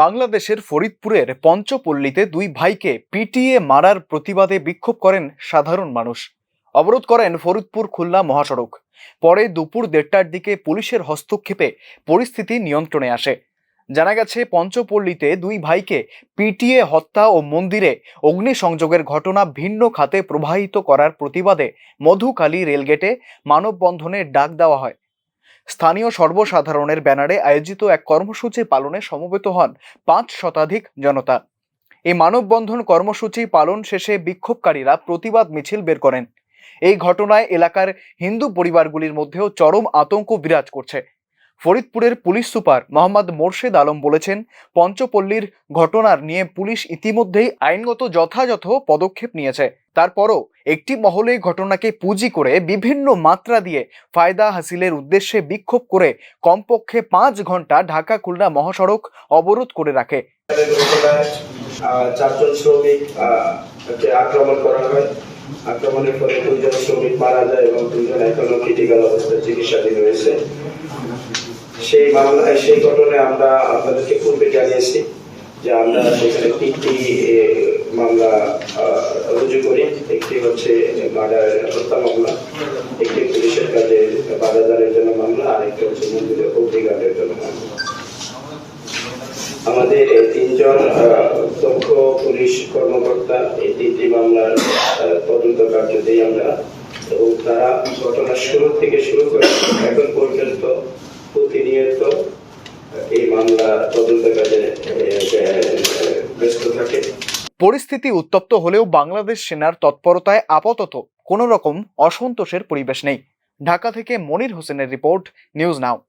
বাংলাদেশের ফরিদপুরের পঞ্চপল্লীতে দুই ভাইকে পিটিয়ে মারার প্রতিবাদে বিক্ষোভ করেন সাধারণ মানুষ। অবরোধ করেন ফরিদপুর খুলনা মহাসড়ক। পরে দুপুর 1:30টার দিকে পুলিশের হস্তক্ষেপে পরিস্থিতি নিয়ন্ত্রণে আসে। জানা গেছে, পঞ্চপল্লীতে দুই ভাইকে পিটিয়ে হত্যা ও মন্দিরে অগ্নিসংযোগের ঘটনা ভিন্ন খাতে প্রবাহিত করার প্রতিবাদে মধুখালী রেলগেটে মানববন্ধনের ডাক দেওয়া হয়। স্থানীয় সর্বসাধারণের ব্যানারে আয়োজিত এক কর্মসূচি পালনে সমবেত হন 5 শতাধিক জনতা। এই মানববন্ধন কর্মসূচি পালন শেষে বিক্ষোভকারীরা প্রতিবাদ মিছিল বের করেন। এই ঘটনায় এলাকার হিন্দু পরিবারগুলির মধ্যেও চরম আতঙ্ক বিরাজ করছে। ফরিদপুরের পুলিশ সুপার মোহাম্মদ মোর্শেদ আলম বলেছেন, পঞ্চপল্লীর ঘটনার নিয়ে পুলিশ ইতিমধ্যেই আইনগত যথাযথ পদক্ষেপ নিয়েছে। তারপরও একটি মহলে ঘটনাকে পুঁজি করে বিভিন্ন মাত্রা দিয়ে ফায়দা হাসিলের উদ্দেশ্যে বিক্ষোভ করে কমপক্ষে 5 ঘন্টা ঢাকা খুলনা মহাসড়ক অবরোধ করে রাখে। 4 জন শ্রমিক আক্রমণ করা হয়। আক্রমণের ফলে 2 জন শ্রমিক মারা যায় এবং 2 জন এখনো ক্রিটিক্যাল অবস্থায় চিকিৎসাধীন রয়েছে। সেই ঘটনায় আমরা আপনাদেরকে পূর্বে জানিয়েছি যে আমরা সেখানে 3টি মামলা রুজু করি। একটি হচ্ছে মার্ডার হত্যা মামলা, একটি পুলিশের কাজে বাধাদানের জন্য মামলা, আরেকটি হচ্ছে মন্দিরের অগ্নিকাণ্ডের জন্য মামলা। আমাদের 3 জন দক্ষ পুলিশ কর্মকর্তা এই 3টি মামলার তদন্ত কার্যতেই আমরা, এবং তারা ঘটনার শুরু থেকে শুরু করে এখন পর্যন্ত প্রতিনিয়ত এই মামলা তদন্ত কাজে ব্যস্ত থাকে। পরিস্থিতি উত্তপ্ত হলেও বাংলাদেশ সেনার তৎপরতায় আপাতত কোনো রকম অসন্তোষের পরিবেশ নেই। ঢাকা থেকে মনির হোসেনের রিপোর্ট, নিউজ নাও।